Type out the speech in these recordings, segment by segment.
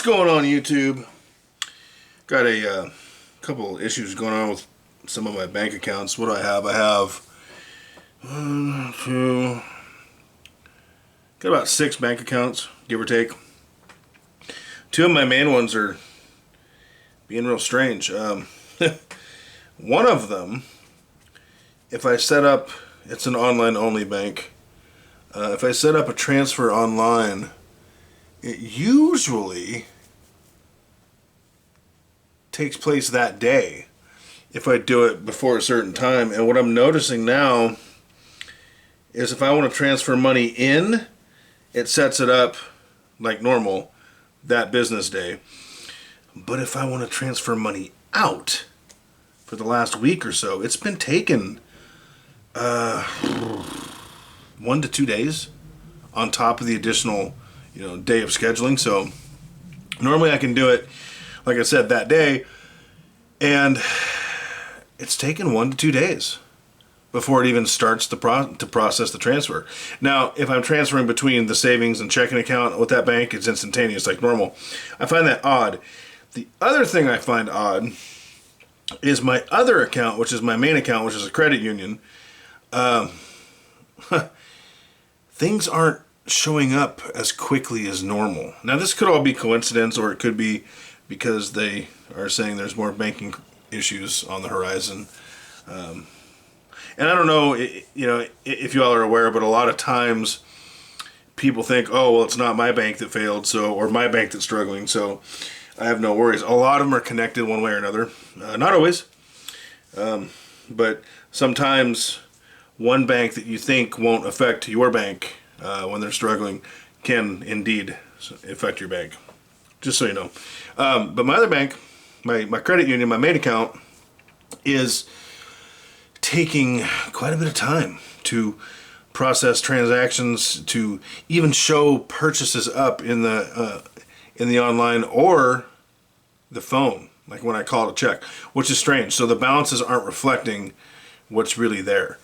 going on, YouTube? Got a couple issues going on with some of my bank accounts. What do I have? I have one, two, got about 6 bank accounts, give or take. 2 of my main ones are being real strange. One of them, if I set up, it's an online only bank. If I set up a transfer online, it usually takes place that day if I do it before a certain time. And what I'm noticing now is if I want to transfer money in, it sets it up like normal that business day. But if I want to transfer money out for the last week or so, it's been taking 1 to 2 days on top of the additional day of scheduling. So normally I can do it, like I said, that day, and it's taken 1 to 2 days before it even starts to process the transfer. Now, if I'm transferring between the savings and checking account with that bank, it's instantaneous like normal. I find that odd. The other thing I find odd is my other account, which is my main account, which is a credit union. Things aren't showing up as quickly as normal. Now, this could all be coincidence, or it could be because they are saying there's more banking issues on the horizon. And I don't know, if you all are aware, but a lot of times people think, oh, well, it's not my bank that failed, or my bank that's struggling, so I have no worries. A lot of them are connected one way or another. Not always, but sometimes one bank that you think won't affect your bank when they're struggling can indeed affect your bank, just so you know. But my other bank, my credit union, my main account, is taking quite a bit of time to process transactions, to even show purchases up in the online or the phone, like when I call to check, which is strange. So the balances aren't reflecting what's really there.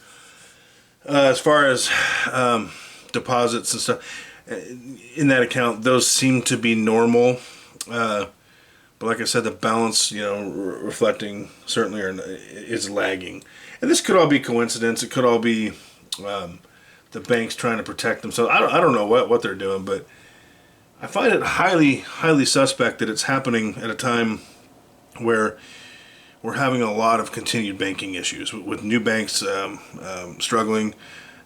As far as deposits and stuff in that account, those seem to be normal. But like I said, the balance, reflecting certainly is lagging. And this could all be coincidence. It could all be the banks trying to protect themselves. I don't know what they're doing, but I find it highly suspect that it's happening at a time where we're having a lot of continued banking issues with new banks struggling.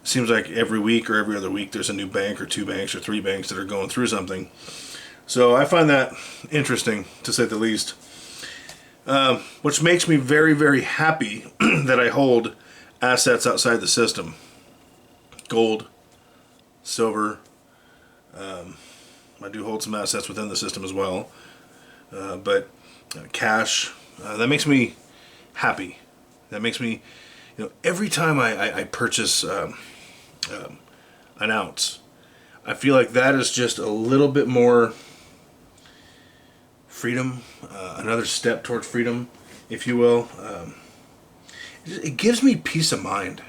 It seems like every week or every other week there's a new bank or 2 banks or 3 banks that are going through something. So I find that interesting, to say the least, which makes me very, very happy that I hold assets outside the system. Gold, silver, I do hold some assets within the system as well, but cash, that makes me happy. That makes me, every time I purchase an ounce, I feel like that is just a little bit more freedom, another step towards freedom, if you will. It gives me peace of mind.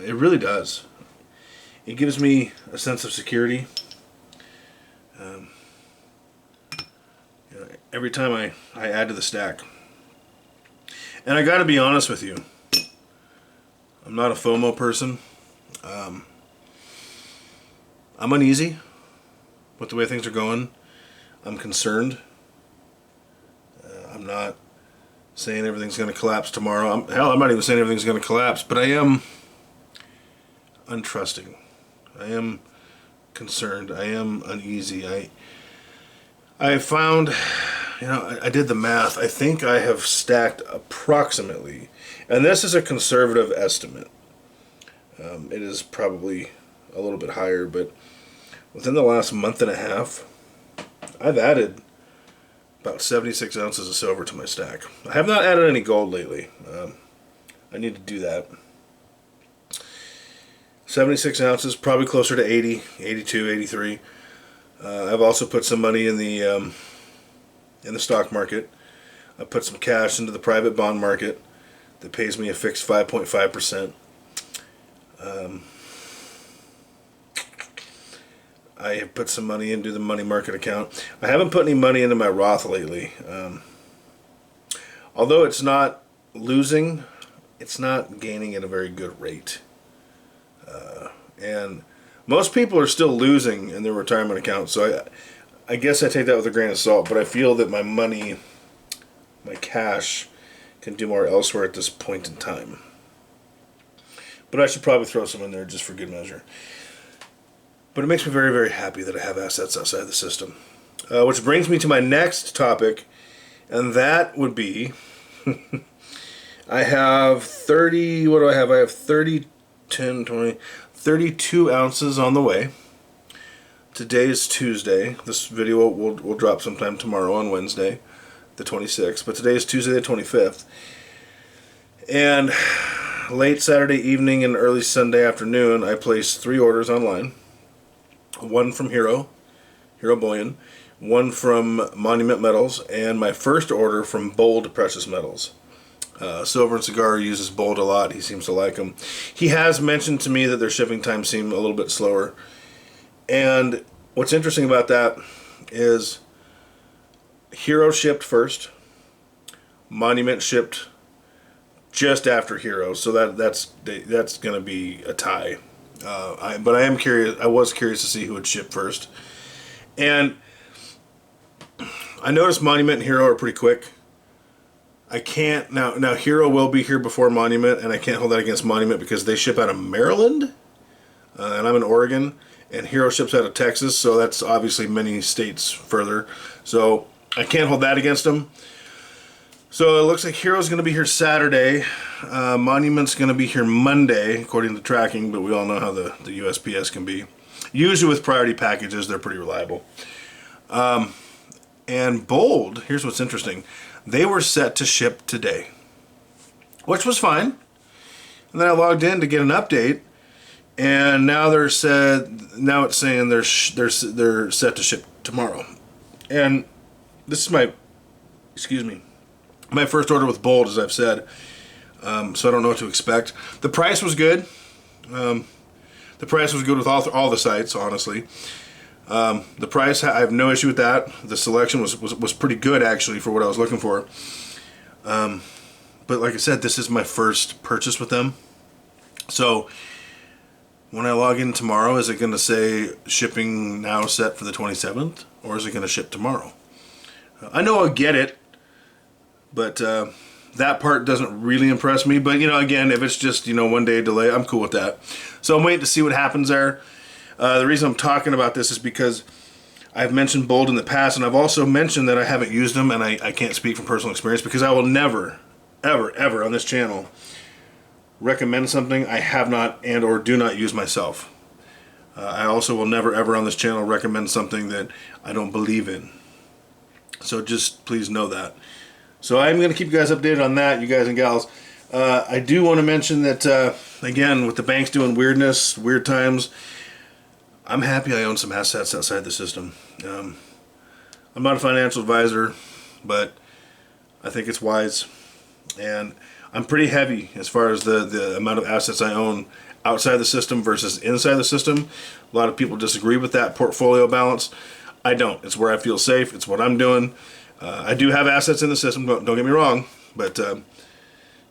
It really does. It gives me a sense of security. Every time I add to the stack. And I gotta be honest with you, I'm not a FOMO person. I'm uneasy with the way things are going. I'm concerned. I'm not saying everything's going to collapse tomorrow. I'm not even saying everything's going to collapse, but I am untrusting. I am concerned. I am uneasy. I found, I did the math. I think I have stacked approximately, and this is a conservative estimate. It is probably a little bit higher, but within the last month and a half, I've added about 76 ounces of silver to my stack. I have not added any gold lately. I need to do that. 76 ounces, probably closer to 80, 82, 83. I've also put some money in the stock market. I put some cash into the private bond market that pays me a fixed 5.5%. I have put some money into the money market account. I haven't put any money into my Roth lately. Although it's not losing, it's not gaining at a very good rate. And most people are still losing in their retirement accounts, so I guess I take that with a grain of salt, but I feel that my money, my cash, can do more elsewhere at this point in time. But I should probably throw some in there just for good measure. But it makes me very, very happy that I have assets outside the system. Which brings me to my next topic, and that would be, I have 30, what do I have? I have 30, 10, 20, 32 ounces on the way. Today is Tuesday. This video will drop sometime tomorrow on Wednesday, the 26th. But today is Tuesday the 25th. And late Saturday evening and early Sunday afternoon, I placed 3 orders online. One from Hero Bullion, one from Monument Metals, and my first order from Bold Precious Metals. Silver and Cigar uses Bold a lot. He seems to like them. He has mentioned to me that their shipping times seem a little bit slower. And what's interesting about that is Hero shipped first. Monument shipped just after Hero. So that's going to be a tie. But I am curious. I was curious to see who would ship first. And I noticed Monument and Hero are pretty quick. I can't now Hero will be here before Monument, and I can't hold that against Monument because they ship out of Maryland, and I'm in Oregon, and Hero ships out of Texas, so that's obviously many states further. So I can't hold that against them. So it looks like Hero's going to be here Saturday. Monument's going to be here Monday, according to tracking, but we all know how the USPS can be. Usually with priority packages, they're pretty reliable. And Bold, here's what's interesting. They were set to ship today, which was fine. And then I logged in to get an update, and now it's saying they're set to ship tomorrow. And this is my first order with Bold, as I've said. So I don't know what to expect. The price was good. The price was good with all the sites, honestly. The price, I have no issue with that. The selection was pretty good, actually, for what I was looking for. But like I said, this is my first purchase with them. So when I log in tomorrow, is it going to say shipping now set for the 27th? Or is it going to ship tomorrow? I know I'll get it, but that part doesn't really impress me. But, again, if it's just, 1 day delay, I'm cool with that. So I'm waiting to see what happens there. The reason I'm talking about this is because I've mentioned Bold in the past, and I've also mentioned that I haven't used them, and I can't speak from personal experience because I will never, ever, ever on this channel recommend something I have not and or do not use myself. I also will never, ever on this channel recommend something that I don't believe in. So just please know that. So I'm going to keep you guys updated on that, you guys and gals. I do want to mention that, again, with the banks doing weird times, I'm happy I own some assets outside the system. I'm not a financial advisor, but I think it's wise. And I'm pretty heavy as far as the amount of assets I own outside the system versus inside the system. A lot of people disagree with that portfolio balance. I don't. It's where I feel safe. It's what I'm doing. I do have assets in the system, don't get me wrong. But, at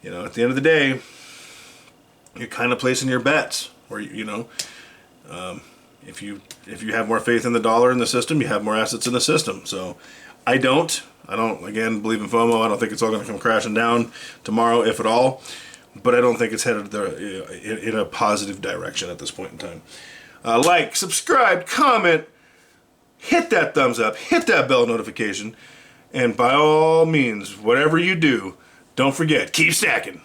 the end of the day, you're kind of placing your bets. Or, if you have more faith in the dollar in the system, you have more assets in the system. So I don't again believe in FOMO. I don't think it's all going to come crashing down tomorrow, if at all. But I don't think it's headed in a positive direction at this point in time. Like, subscribe, comment, hit that thumbs up, hit that bell notification, and by all means, whatever you do, don't forget, keep stacking.